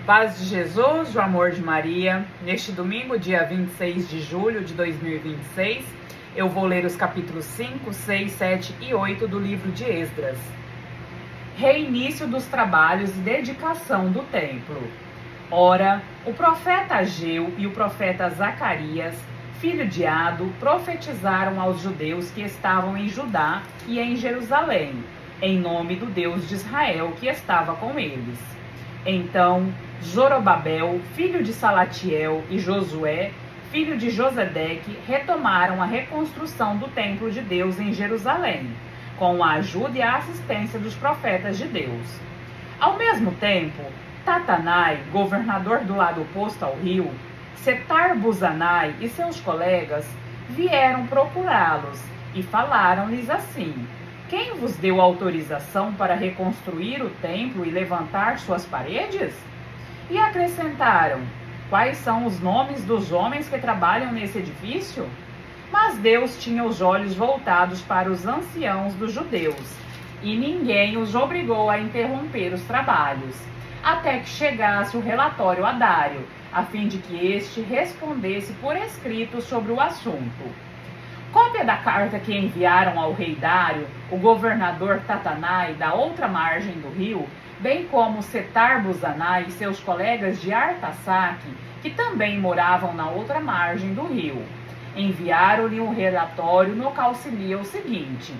Paz de Jesus, o amor de Maria. Neste domingo, dia 26 de julho de 2026, eu vou ler os capítulos 5, 6, 7 e 8 do livro de Esdras. Reinício dos trabalhos e dedicação do templo. Ora, o profeta Ageu e o profeta Zacarias, filho de Ado, profetizaram aos judeus que estavam em Judá e em Jerusalém, em nome do Deus de Israel que estava com eles. Então, Zorobabel, filho de Salatiel, e Josué, filho de Josedeque, retomaram a reconstrução do templo de Deus em Jerusalém, com a ajuda e a assistência dos profetas de Deus. Ao mesmo tempo, Tatanai, governador do lado oposto ao rio, Setar-Buzanai e seus colegas vieram procurá-los e falaram-lhes assim: quem vos deu autorização para reconstruir o templo e levantar suas paredes? E acrescentaram: quais são os nomes dos homens que trabalham nesse edifício? Mas Deus tinha os olhos voltados para os anciãos dos judeus, e ninguém os obrigou a interromper os trabalhos, até que chegasse o relatório a Dário, a fim de que este respondesse por escrito sobre o assunto. Cópia da carta que enviaram ao rei Dário, o governador Tatanai da outra margem do rio, bem como Setar-Buzanai e seus colegas de Artasaque, que também moravam na outra margem do rio. Enviaram-lhe um relatório no qual se lia o seguinte: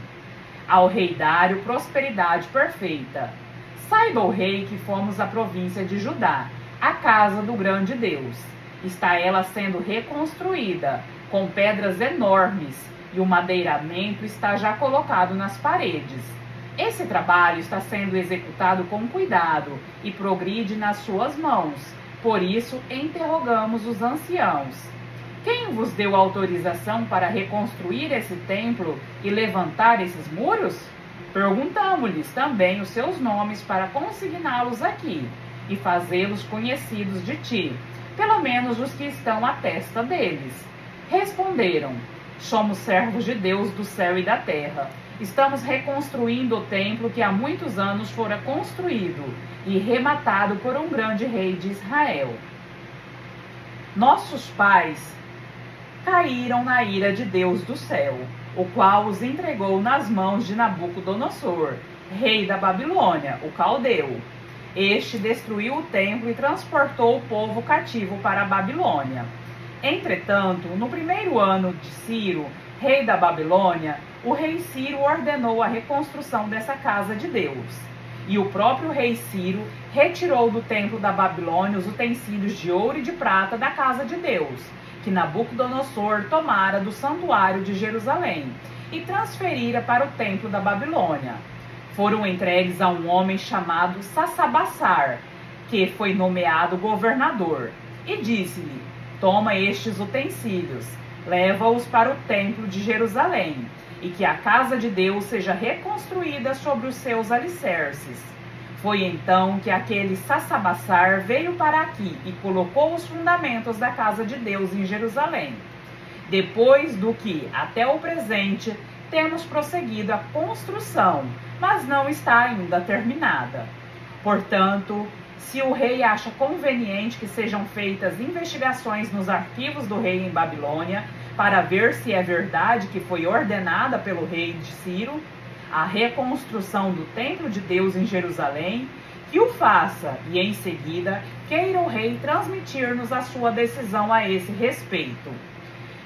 ao rei Dário, prosperidade perfeita. Saiba o rei que fomos à província de Judá, a casa do grande Deus. Está ela sendo reconstruída, com pedras enormes, e o madeiramento está já colocado nas paredes. Esse trabalho está sendo executado com cuidado e progride nas suas mãos. Por isso, interrogamos os anciãos: quem vos deu autorização para reconstruir esse templo e levantar esses muros? Perguntamos-lhes também os seus nomes para consigná-los aqui e fazê-los conhecidos de ti, pelo menos os que estão à testa deles. Responderam: somos servos de Deus do céu e da terra. Estamos reconstruindo o templo que há muitos anos fora construído e rematado por um grande rei de Israel. Nossos pais caíram na ira de Deus do céu, o qual os entregou nas mãos de Nabucodonosor, rei da Babilônia, o caldeu. Este destruiu o templo e transportou o povo cativo para a Babilônia. Entretanto, no primeiro ano de Ciro, rei da Babilônia, o rei Ciro ordenou a reconstrução dessa casa de Deus. E o próprio rei Ciro retirou do templo da Babilônia os utensílios de ouro e de prata da casa de Deus, que Nabucodonosor tomara do santuário de Jerusalém, e transferira para o templo da Babilônia. Foram entregues a um homem chamado Sassabassar, que foi nomeado governador, e disse-lhe: toma estes utensílios, leva-os para o templo de Jerusalém, e que a casa de Deus seja reconstruída sobre os seus alicerces. Foi então que aquele Sassabassar veio para aqui e colocou os fundamentos da casa de Deus em Jerusalém. Depois do que, até o presente, temos prosseguido a construção, mas não está ainda terminada. Portanto, se o rei acha conveniente que sejam feitas investigações nos arquivos do rei em Babilônia, para ver se é verdade que foi ordenada pelo rei de Ciro a reconstrução do templo de Deus em Jerusalém, que o faça, e em seguida queira o rei transmitir-nos a sua decisão a esse respeito.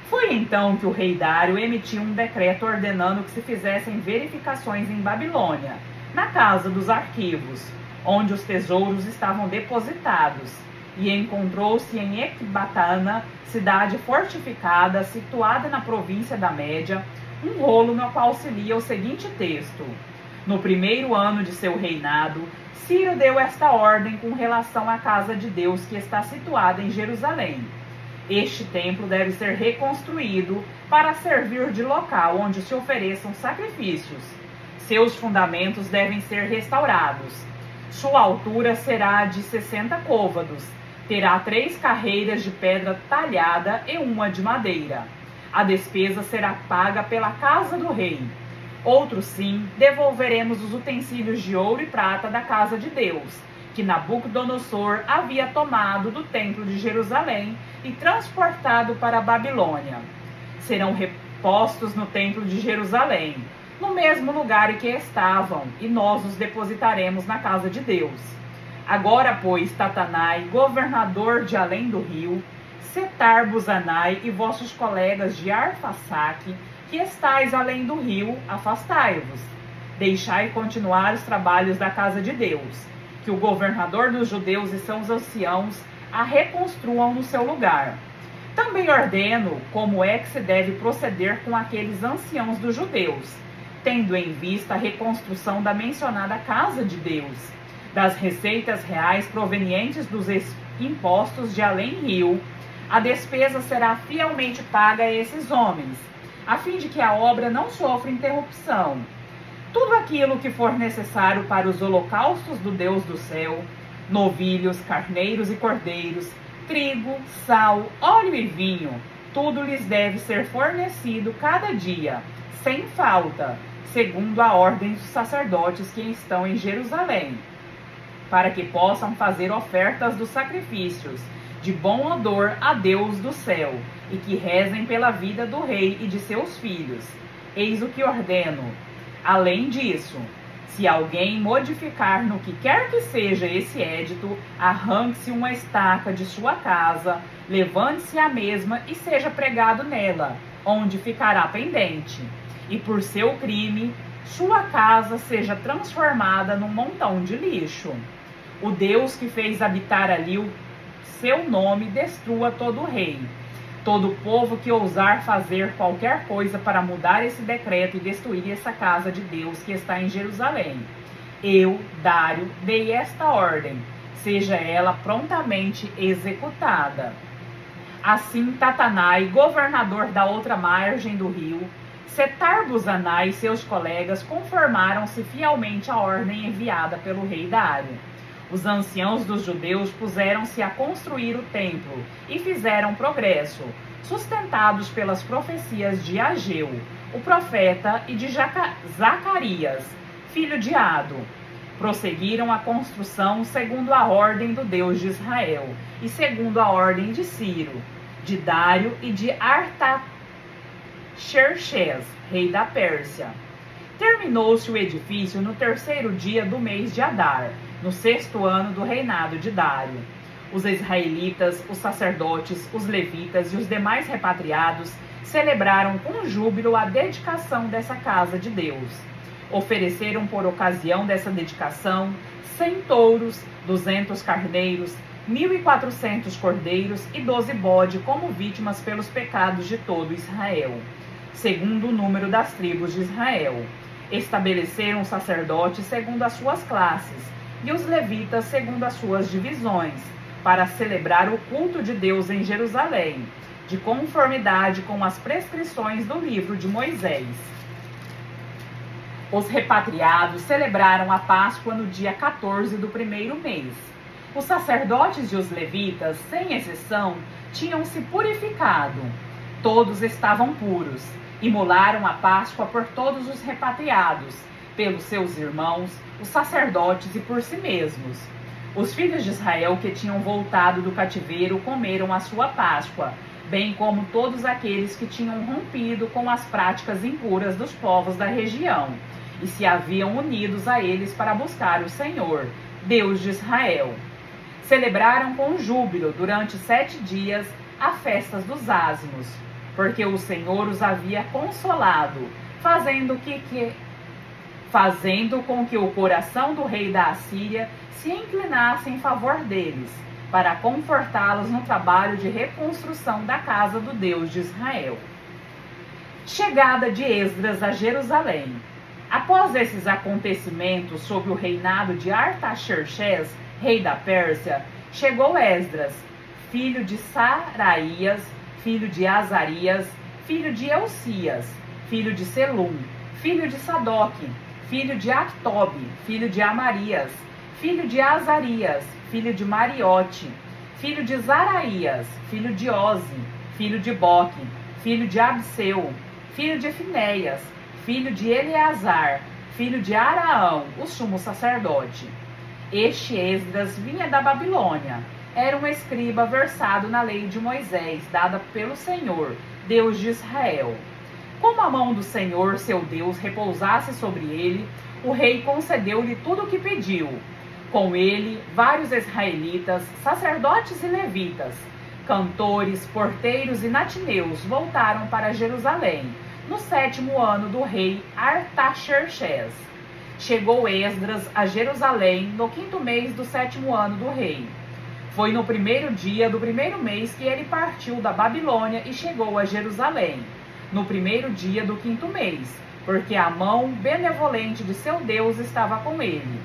Foi então que o rei Dário emitiu um decreto ordenando que se fizessem verificações em Babilônia, na casa dos arquivos, onde os tesouros estavam depositados, e encontrou-se em Ecbatana, cidade fortificada, situada na província da Média, um rolo no qual se lia o seguinte texto: no primeiro ano de seu reinado, Ciro deu esta ordem com relação à casa de Deus que está situada em Jerusalém. Este templo deve ser reconstruído para servir de local onde se ofereçam sacrifícios. Seus fundamentos devem ser restaurados. Sua altura será de 60 côvados. Terá 3 carreiras de pedra talhada e uma de madeira. A despesa será paga pela casa do rei. Outro sim, devolveremos os utensílios de ouro e prata da casa de Deus, que que Nabucodonosor havia tomado do templo de Jerusalém e transportado para a Babilônia. Serão repostos no templo de Jerusalém, no mesmo lugar em que estavam, e nós os depositaremos na casa de Deus. Agora, pois, Tatanai, governador de além do rio, Setar-Buzanai e vossos colegas de Arfaxaque, que estais além do rio, afastai-vos. Deixai continuar os trabalhos da casa de Deus, que o governador dos judeus e seus anciãos a reconstruam no seu lugar. Também ordeno como é que se deve proceder com aqueles anciãos dos judeus, tendo em vista a reconstrução da mencionada casa de Deus, das receitas reais provenientes dos impostos de além-rio. A despesa será fielmente paga a esses homens, a fim de que a obra não sofra interrupção. Tudo aquilo que for necessário para os holocaustos do Deus do céu, novilhos, carneiros e cordeiros, trigo, sal, óleo e vinho, tudo lhes deve ser fornecido cada dia, sem falta, segundo a ordem dos sacerdotes que estão em Jerusalém, para que possam fazer ofertas dos sacrifícios de bom odor a Deus do céu, e que rezem pela vida do rei e de seus filhos. Eis o que ordeno. Além disso, se alguém modificar no que quer que seja esse édito, arranque-se uma estaca de sua casa, levante-se a mesma e seja pregado nela, onde ficará pendente. E por seu crime, sua casa seja transformada num montão de lixo. O Deus que fez habitar ali o seu nome destrua todo o rei. Todo povo que ousar fazer qualquer coisa para mudar esse decreto e destruir essa casa de Deus que está em Jerusalém. Eu, Dário, dei esta ordem, seja ela prontamente executada. Assim, Tatanai, governador da outra margem do rio, Setar-Buzanai e seus colegas conformaram-se fielmente à ordem enviada pelo rei Dário. Os anciãos dos judeus puseram-se a construir o templo e fizeram progresso, sustentados pelas profecias de Ageu, o profeta, e de Zacarias, filho de Ado. Prosseguiram a construção segundo a ordem do Deus de Israel e segundo a ordem de Ciro, de Dário e de Artaxerxes, rei da Pérsia. Terminou-se o edifício no 3º dia do mês de Adar, no 6º ano do reinado de Dário. Os israelitas, os sacerdotes, os levitas e os demais repatriados celebraram com júbilo a dedicação dessa casa de Deus. Ofereceram por ocasião dessa dedicação 100 touros, 200 carneiros, 1.400 cordeiros e 12 bodes como vítimas pelos pecados de todo Israel, segundo o número das tribos de Israel. Estabeleceram os sacerdotes segundo as suas classes e os levitas segundo as suas divisões, para celebrar o culto de Deus em Jerusalém, de conformidade com as prescrições do livro de Moisés. Os repatriados celebraram a Páscoa no dia 14 do 1º mês. Os sacerdotes e os levitas, sem exceção, tinham se purificado. Todos estavam puros. Imolaram a Páscoa por todos os repatriados, pelos seus irmãos, os sacerdotes e por si mesmos. Os filhos de Israel que tinham voltado do cativeiro comeram a sua Páscoa, bem como todos aqueles que tinham rompido com as práticas impuras dos povos da região, e se haviam unidos a eles para buscar o Senhor, Deus de Israel. Celebraram com júbilo durante 7 dias a festa dos ázimos, porque o Senhor os havia consolado, fazendo com que o coração do rei da Assíria se inclinasse em favor deles, para confortá-los no trabalho de reconstrução da casa do Deus de Israel. Chegada de Esdras a Jerusalém. Após esses acontecimentos, sob o reinado de Artaxerxes, rei da Pérsia, chegou Esdras, filho de Saraías, filho de Azarias, filho de Elcias, filho de Selum, filho de Sadoque, filho de Actobe, filho de Amarias, filho de Azarias, filho de Mariote, filho de Zaraías, filho de Ozi, filho de Boque, filho de Abseu, filho de Finéias, filho de Eleazar, filho de Araão, o sumo sacerdote. Este Esdras vinha da Babilônia. Era um escriba versado na lei de Moisés, dada pelo Senhor, Deus de Israel. Como a mão do Senhor, seu Deus, repousasse sobre ele, o rei concedeu-lhe tudo o que pediu. Com ele, vários israelitas, sacerdotes e levitas, cantores, porteiros e natineus voltaram para Jerusalém, no 7º ano do rei Artaxerxes. Chegou Esdras a Jerusalém no 5º mês do 7º ano do rei. Foi no 1º dia do 1º mês que ele partiu da Babilônia e chegou a Jerusalém, no 1º dia do 5º mês, porque a mão benevolente de seu Deus estava com ele.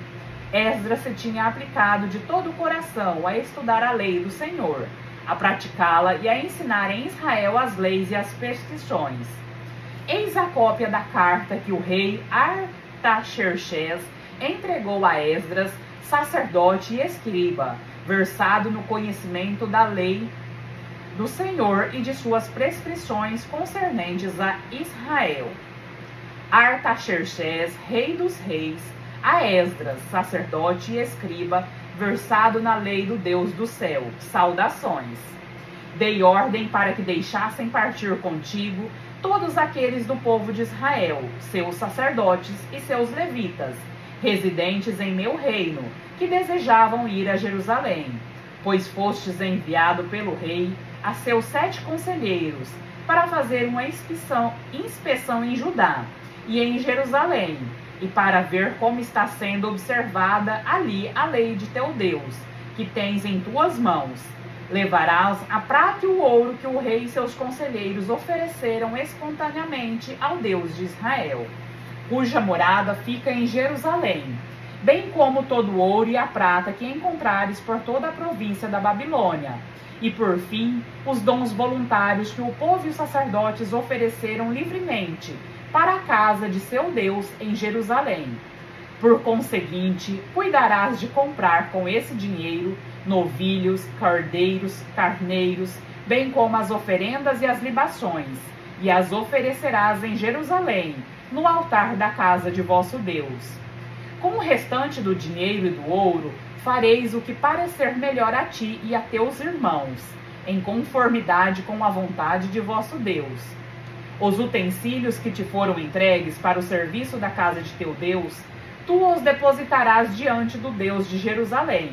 Esdras se tinha aplicado de todo o coração a estudar a lei do Senhor, a praticá-la e a ensinar em Israel as leis e as prescrições. Eis a cópia da carta que o rei Artaxerxes entregou a Esdras, sacerdote e escriba, versado no conhecimento da lei do Senhor e de suas prescrições concernentes a Israel. Artaxerxes, rei dos reis, a Esdras, sacerdote e escriba, versado na lei do Deus do céu, saudações. Dei ordem para que deixassem partir contigo todos aqueles do povo de Israel, seus sacerdotes e seus levitas, residentes em meu reino, que desejavam ir a Jerusalém, pois fostes enviado pelo rei a seus 7 conselheiros para fazer uma inspeção em Judá e em Jerusalém, e para ver como está sendo observada ali a lei de teu Deus, que tens em tuas mãos. Levarás a prata e o ouro que o rei e seus conselheiros ofereceram espontaneamente ao Deus de Israel, cuja morada fica em Jerusalém, bem como todo o ouro e a prata que encontrares por toda a província da Babilônia, e por fim, os dons voluntários que o povo e os sacerdotes ofereceram livremente para a casa de seu Deus em Jerusalém. Por conseguinte, cuidarás de comprar com esse dinheiro novilhos, cordeiros, carneiros, bem como as oferendas e as libações, e as oferecerás em Jerusalém, no altar da casa de vosso Deus. Com o restante do dinheiro e do ouro, fareis o que parecer melhor a ti e a teus irmãos, em conformidade com a vontade de vosso Deus. Os utensílios que te foram entregues para o serviço da casa de teu Deus, tu os depositarás diante do Deus de Jerusalém.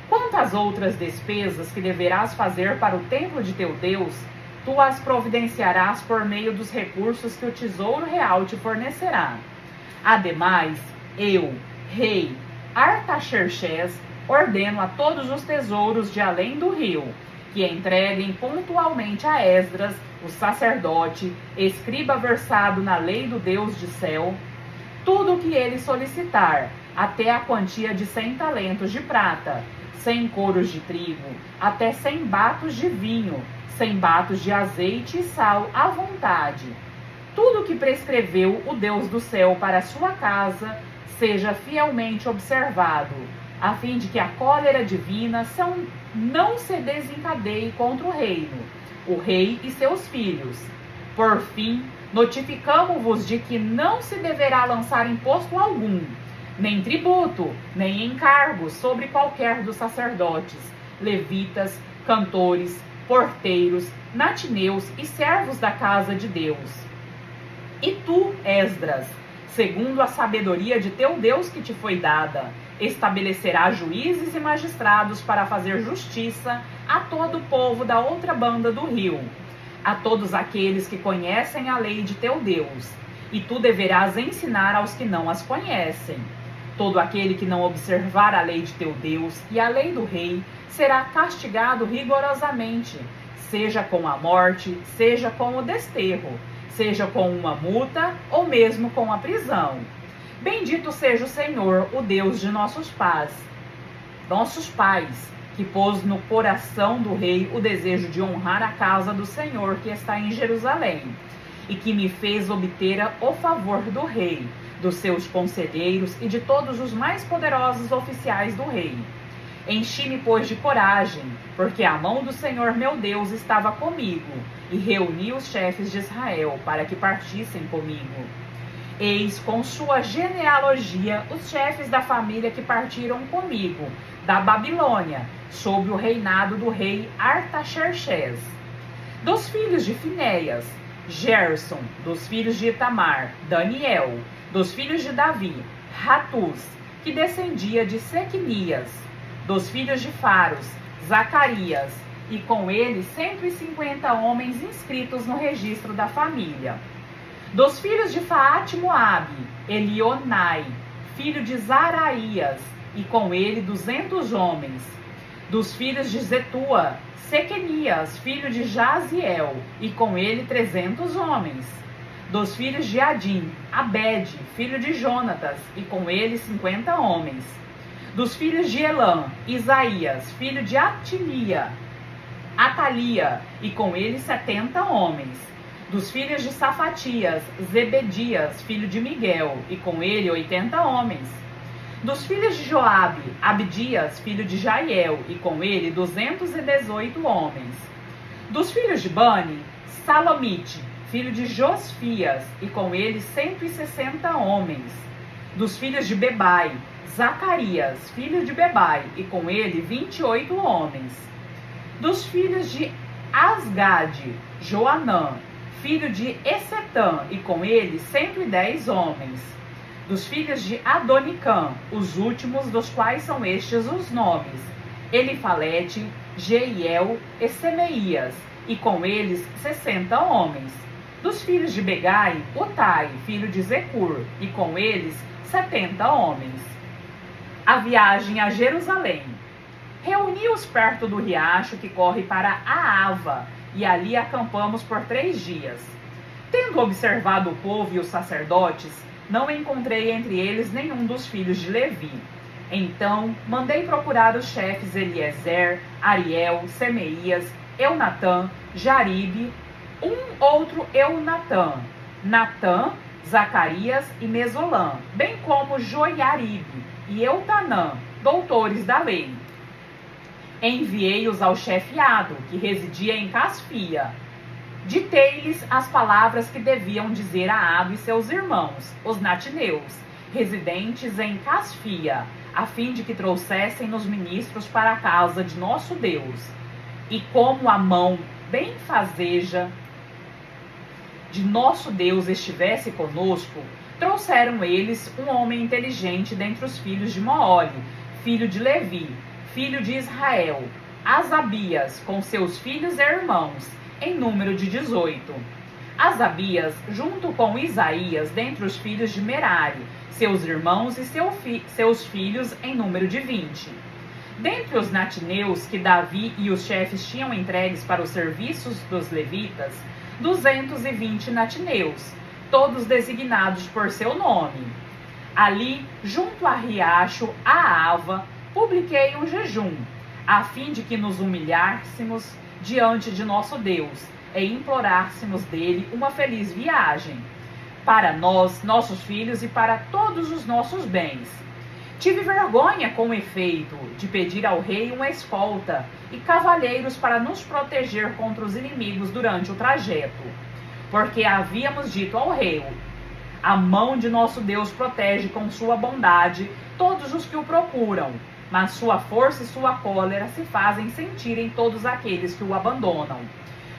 Quanto às outras despesas que deverás fazer para o templo de teu Deus, tu as providenciarás por meio dos recursos que o tesouro real te fornecerá. Ademais, eu, rei Artaxerxes, ordeno a todos os tesouros de além do rio, que entreguem pontualmente a Esdras, o sacerdote, escriba versado na lei do Deus de céu, tudo o que ele solicitar, até a quantia de 100 talentos de prata, 100 coros de trigo, até 100 batos de vinho, 100 batos de azeite e sal à vontade. Tudo o que prescreveu o Deus do céu para a sua casa seja fielmente observado, a fim de que a cólera divina não se desencadeie contra o reino, o rei e seus filhos. Por fim, notificamo-vos de que não se deverá lançar imposto algum, nem tributo, nem encargos sobre qualquer dos sacerdotes, levitas, cantores, porteiros, natineus e servos da casa de Deus. E tu, Esdras, segundo a sabedoria de teu Deus que te foi dada, estabelecerás juízes e magistrados para fazer justiça a todo o povo da outra banda do rio, a todos aqueles que conhecem a lei de teu Deus, e tu deverás ensinar aos que não as conhecem. Todo aquele que não observar a lei de teu Deus e a lei do rei será castigado rigorosamente, seja com a morte, seja com o desterro, seja com uma multa ou mesmo com a prisão. Bendito seja o Senhor, o Deus de nossos pais, que pôs no coração do rei o desejo de honrar a casa do Senhor que está em Jerusalém, e que me fez obter o favor do rei, dos seus conselheiros e de todos os mais poderosos oficiais do rei. Enchi-me, pois, de coragem, porque a mão do Senhor meu Deus estava comigo, e reuni os chefes de Israel para que partissem comigo. Eis com sua genealogia os chefes da família que partiram comigo da Babilônia, sob o reinado do rei Artaxerxes. Dos filhos de Finéias, Gerson; dos filhos de Itamar, Daniel; dos filhos de Davi, Ratus, que descendia de Sequenias; dos filhos de Faros, Zacarias, e com ele 150 homens inscritos no registro da família. Dos filhos de Faate-Moabe, Elionai, filho de Zaraías, e com ele 200 homens. Dos filhos de Zetua, Sequenias, filho de Jaziel, e com ele 300 homens. Dos filhos de Adim, Abede, filho de Jonatas, e com ele 50 homens. Dos filhos de Elã, Isaías, filho de Atalia, e com ele 70 homens. Dos filhos de Safatias, Zebedias, filho de Miguel, e com ele 80 homens. Dos filhos de Joabe, Abdias, filho de Jaiel, e com ele 218 homens. Dos filhos de Bani, Salomite, filho de Josfias, e com ele 160 homens. Dos filhos de Bebai, Zacarias, filho de Bebai, e com ele 28 homens. Dos filhos de Asgade, Joanã, filho de Essetã, e com ele 110 homens. Dos filhos de Adonicã, os últimos dos quais são estes os nomes: Elifalete, Jeiel e Semeias, e com eles 60 homens. Dos filhos de Begai, Utai, filho de Zecur, e com eles 70 homens. A viagem a Jerusalém. Reuni-os perto do riacho que corre para Aava, e ali acampamos por 3 dias. Tendo observado o povo e os sacerdotes, não encontrei entre eles nenhum dos filhos de Levi. Então mandei procurar os chefes Eliezer, Ariel, Semeias, Eunatã, Jaribe, um outro Eunatã, Natã, Zacarias e Mesolã, bem como Joiaribe e Eutanã, doutores da lei. Enviei-os ao chefe Ado, que residia em Casfia. Ditei-lhes as palavras que deviam dizer a Ado e seus irmãos, os natineus, residentes em Casfia, a fim de que trouxessem nos ministros para a casa de nosso Deus. E como a mão benfazeja de nosso Deus estivesse conosco, trouxeram eles um homem inteligente dentre os filhos de Moole, filho de Levi, filho de Israel, Asabias, com seus filhos e irmãos, em número de 18. Asabias, junto com Isaías, dentre os filhos de Merari, seus irmãos e seus filhos, em número de 20. Dentre os natineus que Davi e os chefes tinham entregues para os serviços dos levitas, 220 natineus, todos designados por seu nome. Ali, junto a riacho, a Ava, publiquei um jejum, a fim de que nos humilhássemos diante de nosso Deus e implorássemos dele uma feliz viagem, para nós, nossos filhos e para todos os nossos bens. Tive vergonha, com efeito, de pedir ao rei uma escolta e cavalheiros para nos proteger contra os inimigos durante o trajeto, porque havíamos dito ao rei: a mão de nosso Deus protege com sua bondade todos os que o procuram, mas sua força e sua cólera se fazem sentir em todos aqueles que o abandonam.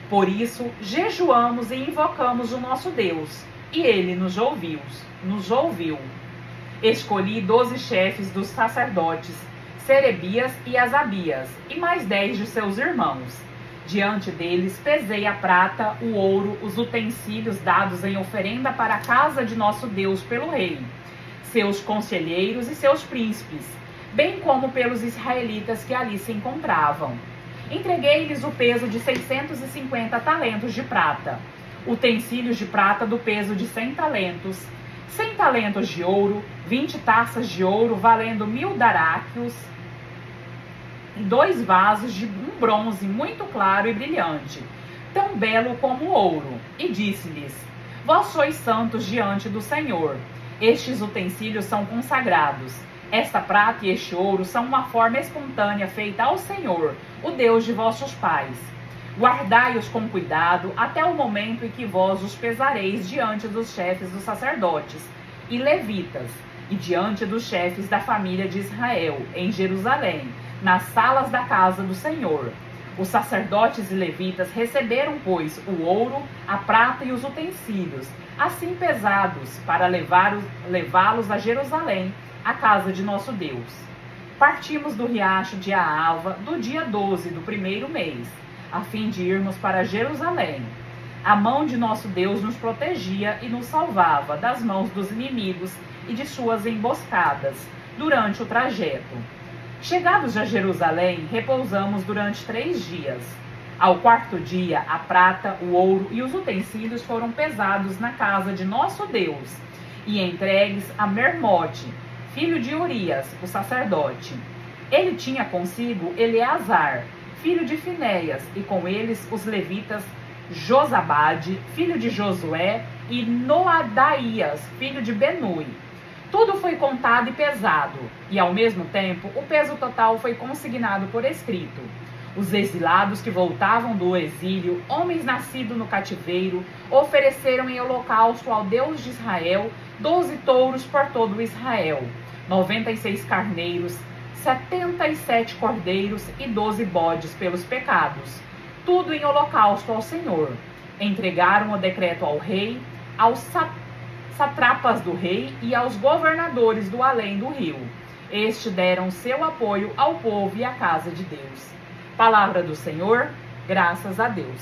Por isso, jejuamos e invocamos o nosso Deus, e ele nos ouviu. Escolhi 12 chefes dos sacerdotes, Serebias e Asabias, e mais 10 de seus irmãos. Diante deles pesei a prata, o ouro, os utensílios dados em oferenda para a casa de nosso Deus pelo rei, seus conselheiros e seus príncipes, bem como pelos israelitas que ali se encontravam. Entreguei-lhes o peso de 650 talentos de prata, utensílios de prata do peso de 100 talentos, 100 talentos de ouro, 20 taças de ouro valendo 1000 daráquios, e 2 vasos de um bronze muito claro e brilhante, tão belo como o ouro. E disse-lhes: vós sois santos diante do Senhor. Estes utensílios são consagrados. Esta prata e este ouro são uma forma espontânea feita ao Senhor, o Deus de vossos pais. Guardai-os com cuidado até o momento em que vós os pesareis diante dos chefes dos sacerdotes e levitas, e diante dos chefes da família de Israel, em Jerusalém, nas salas da casa do Senhor. Os sacerdotes e levitas receberam, pois, o ouro, a prata e os utensílios, assim pesados, para levá-los a Jerusalém, a casa de nosso Deus. Partimos do riacho de Aava, do dia 12 do primeiro mês, a fim de irmos para Jerusalém. A mão de nosso Deus nos protegia e nos salvava das mãos dos inimigos e de suas emboscadas durante o trajeto. Chegados a Jerusalém, repousamos durante 3 dias. Ao 4º dia, a prata, o ouro e os utensílios foram pesados na casa de nosso Deus e entregues a Mermote, filho de Urias, o sacerdote. Ele tinha consigo Eleazar, filho de Finéias, e com eles os levitas Josabade, filho de Josué, e Noadaías, filho de Benui. Tudo foi contado e pesado, e ao mesmo tempo o peso total foi consignado por escrito. Os exilados que voltavam do exílio, homens nascidos no cativeiro, ofereceram em holocausto ao Deus de Israel 12 touros por todo Israel, 96 carneiros, 77 cordeiros e 12 bodes pelos pecados, tudo em holocausto ao Senhor. Entregaram o decreto ao rei, aos satrapas do rei e aos governadores do além do rio. Estes deram seu apoio ao povo e à casa de Deus. Palavra do Senhor, graças a Deus.